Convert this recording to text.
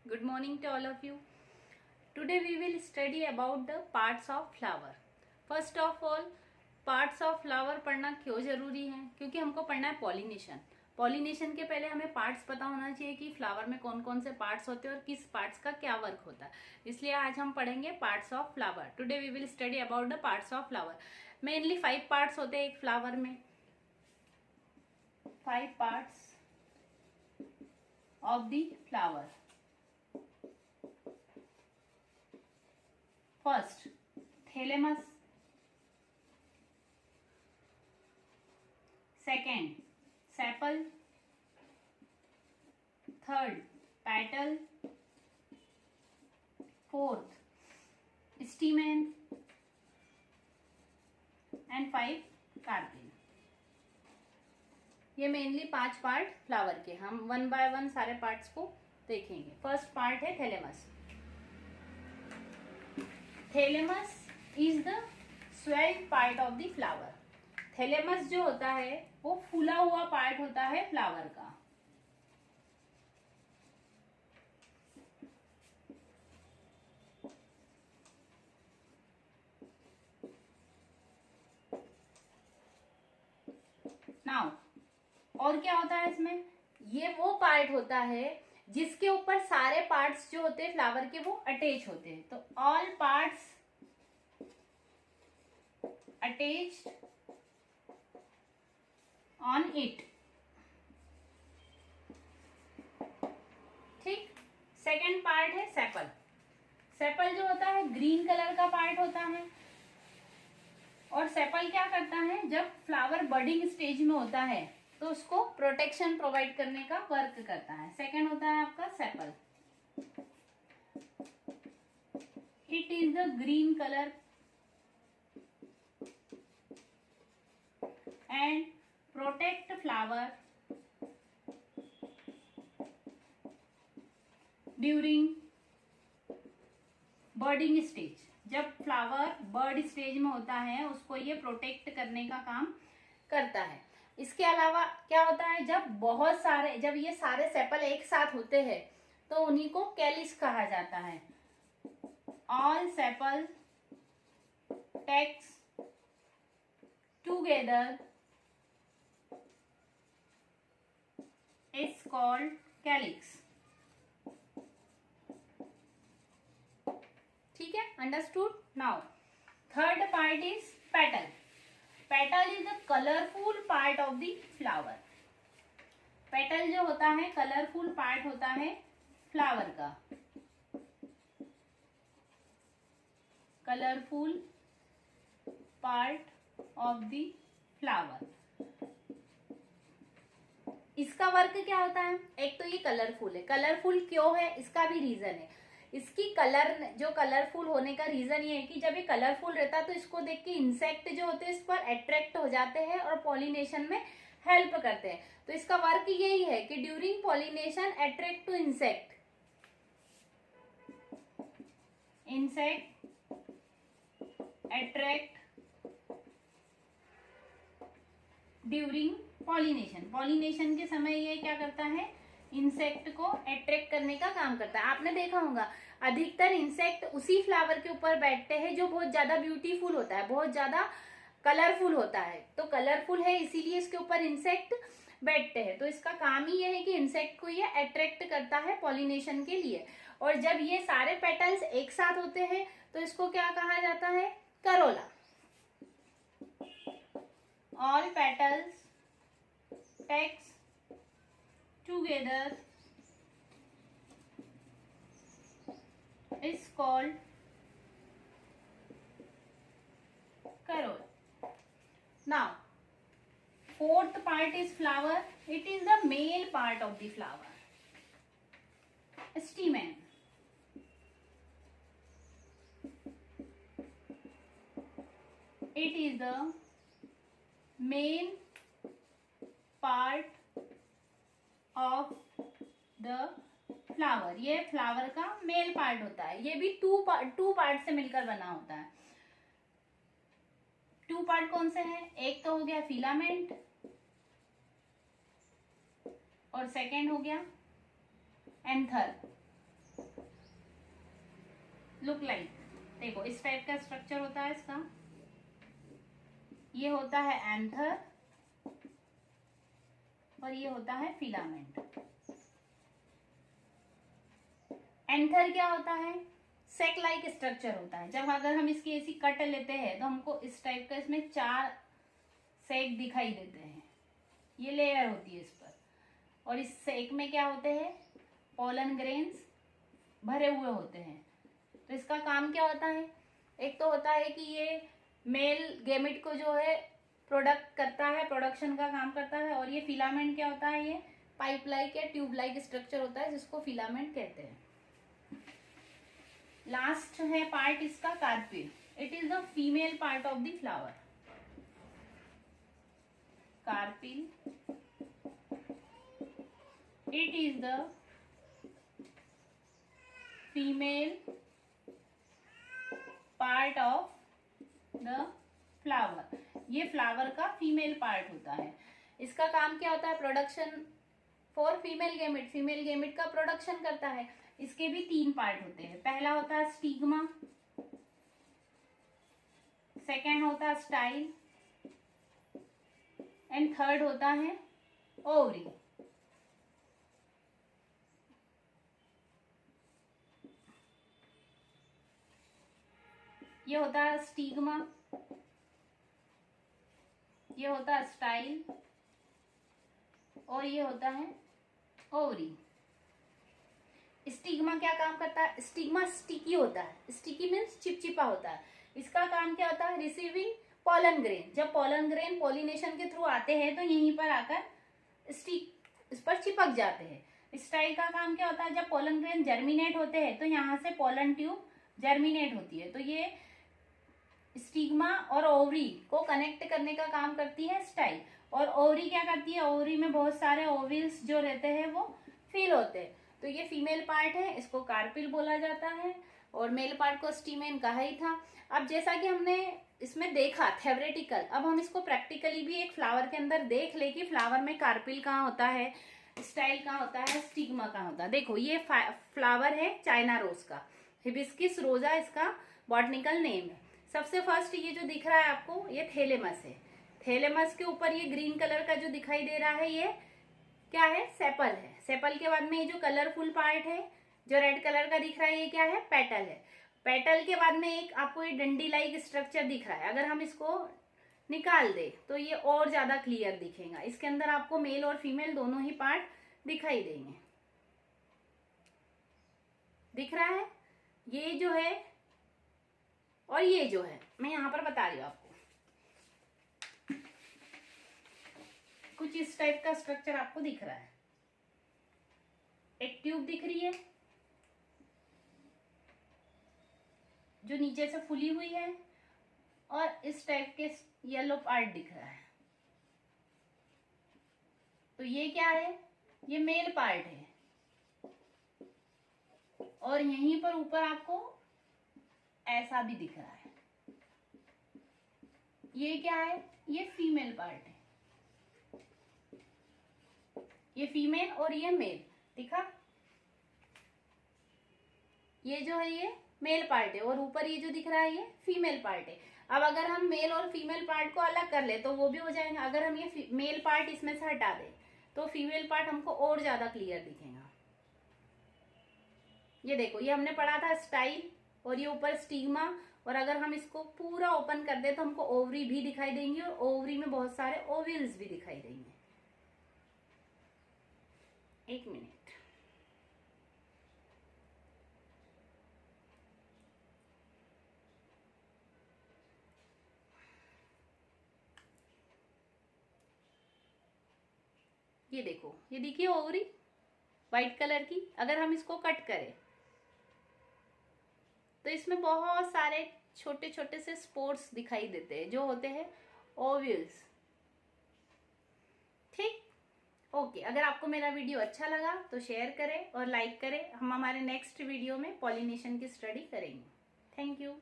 Good morning to all of you. Today we will study about the parts of flower. First of all, parts of flower पढ़ना क्यों जरूरी है? क्योंकि हमको पढ़ना है पॉलिनेशन. पॉलिनेशन के पहले हमें पार्ट्स पता होना चाहिए कि फ्लावर में कौन कौन से पार्ट्स होते हैं और किस पार्ट्स का क्या वर्क होता है. इसलिए आज हम पढ़ेंगे parts of flower. Today we will study about the parts of flower. Mainly 5 parts होते हैं एक फ्लावर में. 5 parts of the flower. First, thalamus. Second, sepal. Third, petal. Fourth, stamen. And 5, carpel. ये मेनली 5 पार्ट फ्लावर के. हम 1 by 1 सारे parts को देखेंगे. फर्स्ट पार्ट है thalamus. Thalamus is the swelled part of the flower. Thalamus जो होता है वो फूला हुआ पार्ट होता है फ्लावर का. नाउ और क्या होता है इसमें? ये वो पार्ट होता है जिसके ऊपर सारे पार्ट्स जो होते हैं फ्लावर के वो अटैच होते हैं. तो all parts attached on it. ठीक. सेकेंड पार्ट है सेपल. सेपल जो होता है ग्रीन कलर का पार्ट होता है. और सेपल क्या करता है? जब फ्लावर बडिंग स्टेज में होता है तो उसको प्रोटेक्शन प्रोवाइड करने का वर्क करता है. सेकंड होता है आपका sepal. It is the green colour and protect flower during budding stage. जब फ्लावर बर्ड स्टेज में होता है उसको ये प्रोटेक्ट करने का काम करता है. इसके अलावा क्या होता है? जब ये सारे सेपल एक साथ होते हैं तो उन्हीं को कैलिस कहा जाता है. All sepal takes together is called calyx. ठीक है, understood. Now third part is petal. Petal is the colourful part of the flower. Petal जो होता है कलरफुल पार्ट होता है फ्लावर का. Colourful part of the flower. इसका वर्क क्या होता है? एक तो ये कलरफुल है. कलरफुल क्यों है? इसका भी रीजन है. इसकी कलरफुल होने का रीजन ये है कि जब ये कलरफुल रहता है तो इसको देख के इंसेक्ट जो होते हैं इस पर अट्रैक्ट हो जाते हैं और पॉलिनेशन में हेल्प करते हैं. तो इसका वर्क यही है कि during pollination attract to insect attract during pollination के समय ये क्या करता है? इंसेक्ट को अट्रैक्ट करने का काम करता है. आपने देखा होगा अधिकतर इंसेक्ट उसी फ्लावर के ऊपर बैठते हैं जो बहुत ज्यादा ब्यूटीफुल होता है, बहुत ज्यादा कलरफुल होता है. तो कलरफुल है इसीलिए इसके ऊपर इंसेक्ट बैठते हैं. तो इसका काम ही यह है कि इंसेक्ट को ये अट्रैक्ट करता है पॉलिनेशन के लिए. और जब ये सारे पेटल्स एक साथ होते हैं तो इसको क्या कहा जाता है? Corolla. All petals takes together is called corolla. Now fourth part is flower. It is the male part of the flower. Stamen. It is the main part of the flower. ये फ्लावर का male part होता है. ये भी two part से मिलकर बना होता है. 2 पार्ट कौन से हैं? एक तो हो गया फिलामेंट और सेकेंड हो गया एंथर. लुक लाइक, देखो इस टाइप का स्ट्रक्चर होता है इसका। ये होता है एंथर और ये होता है फिलामेंट। एंथर क्या होता है? सेक लाइक स्ट्रक्चर होता है। जब अगर हम इसकी ऐसी कट लेते हैं तो हमको इस टाइप का इसमें 4 सेक दिखाई देते हैं, ये लेयर होती है इस पर। और इस सेक में क्या होते हैं? पोलन ग्रेन्स भरे हुए होते हैं। तो इसका काम क्या होता है? एक तो होता है कि ये मेल गेमिट को जो है प्रोडक्ट करता है, प्रोडक्शन का काम करता है। और ये फिलामेंट क्या होता है? ये पाइप लाइक या ट्यूब लाइक स्ट्रक्चर होता है जिसको फिलामेंट कहते हैं। लास्ट है पार्ट इसका carpel. It is the female part of the flower. Carpel, it is the female part of the flower. ये फ्लावर का फीमेल पार्ट होता है। इसका काम क्या होता है? Production for female gamete, female gamete का प्रोडक्शन करता है। इसके भी 3 पार्ट होते हैं। पहला होता है स्टिग्मा, सेकेंड होता है स्टाइल एंड थर्ड होता है ओवरी। ये होता है स्टिग्मा, ये होता है स्टाइल और ये होता है ओवरी। स्टिग्मा क्या काम करता है? स्टिग्मा स्टिकी होता है। स्टिकी मीन्स चिपचिपा होता है। इसका काम क्या होता है? Receiving pollen grain. जब पॉलन ग्रेन पॉलिनेशन के थ्रू आते हैं तो यहीं पर आकर स्टिक इस पर चिपक जाते हैं। स्टाइल का काम क्या होता है? जब पॉलन ग्रेन जर्मिनेट होते हैं तो यहाँ से पॉलन ट्यूब जर्मिनेट होती है, तो ये स्टिग्मा और ओवरी को कनेक्ट करने का काम करती है स्टाइल। और ओवरी क्या करती है? ओवरी में बहुत सारे ओविल्स जो रहते हैं वो फील होते हैं। तो ये फीमेल पार्ट है, इसको कार्पिल बोला जाता है। और मेल पार्ट को स्टीमेन कहा ही था। अब जैसा कि हमने इसमें देखा थ्योरेटिकल, अब हम इसको प्रैक्टिकली भी एक फ्लावर के अंदर देख ले कि फ्लावर में कार्पिल कहाँ होता है, स्टाइल कहाँ होता है, स्टिग्मा कहाँ होता है। देखो ये फ्लावर है चाइना रोज का, हिबिस्किस रोजा इसका बॉटनिकल नेम है। सबसे फर्स्ट ये जो दिख रहा है आपको, ये थैलेमस है। थैलेमस के ऊपर ये ग्रीन कलर का जो दिखाई दे रहा है ये क्या है? सेपल है। सेपल के बाद में ये जो कलरफुल पार्ट है जो रेड कलर का दिख रहा है ये क्या है? पेटल है। पेटल के बाद में एक आपको ये डंडी लाइक स्ट्रक्चर दिख रहा है। अगर हम इसको निकाल दे तो ये और ज्यादा क्लियर दिखेगा। इसके अंदर आपको मेल और फीमेल दोनों ही पार्ट दिखाई देंगे। दिख रहा है? ये जो है और ये जो है, मैं यहां पर बता रही हूं आपको, कुछ इस टाइप का स्ट्रक्चर आपको दिख रहा है। एक ट्यूब दिख रही है जो नीचे से फुली हुई है और इस टाइप के येलो पार्ट दिख रहा है। तो ये क्या है? ये मेल पार्ट है। और यहीं पर ऊपर आपको ऐसा भी दिख रहा है। ये क्या है? ये फीमेल पार्ट है। ये फीमेल और ये मेल दिखा? ये जो है ये मेल पार्ट है और ऊपर ये जो दिख रहा है ये फीमेल पार्ट है। अब अगर हम मेल और फीमेल पार्ट को अलग कर ले तो वो भी हो जाएगा। अगर हम ये मेल पार्ट इसमें से हटा दे तो फीमेल पार्ट हमको और ज्यादा क्लियर दिखेगा। ये देखो, ये हमने पढ़ा था स्टाइल और ये ऊपर स्टिग्मा, और अगर हम इसको पूरा ओपन कर दे तो हमको ओवरी भी दिखाई देंगी और ओवरी में बहुत सारे ओविल्स भी दिखाई देंगे। एक मिनट, ये देखो, ये देखिए ओवरी व्हाइट कलर की। अगर हम इसको कट करें तो इसमें बहुत सारे छोटे छोटे से स्पोर्स दिखाई देते हैं जो होते हैं ओव्यूल्स। ठीक, ओके। अगर आपको मेरा वीडियो अच्छा लगा तो शेयर करें और लाइक करें। हम हमारे नेक्स्ट वीडियो में पॉलिनेशन की स्टडी करेंगे। Thank you.